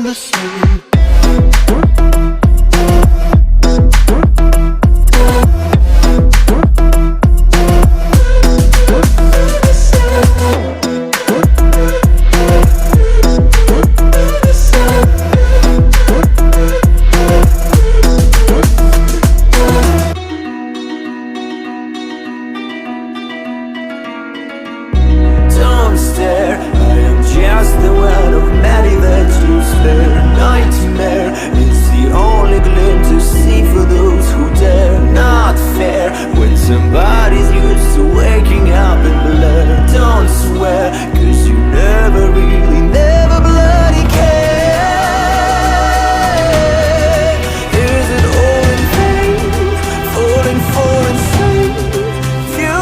the same. Don't stare, I am just the one of many that you spare. Nightmare, it's the only gleam to see for those who dare. Not fair when somebody's used to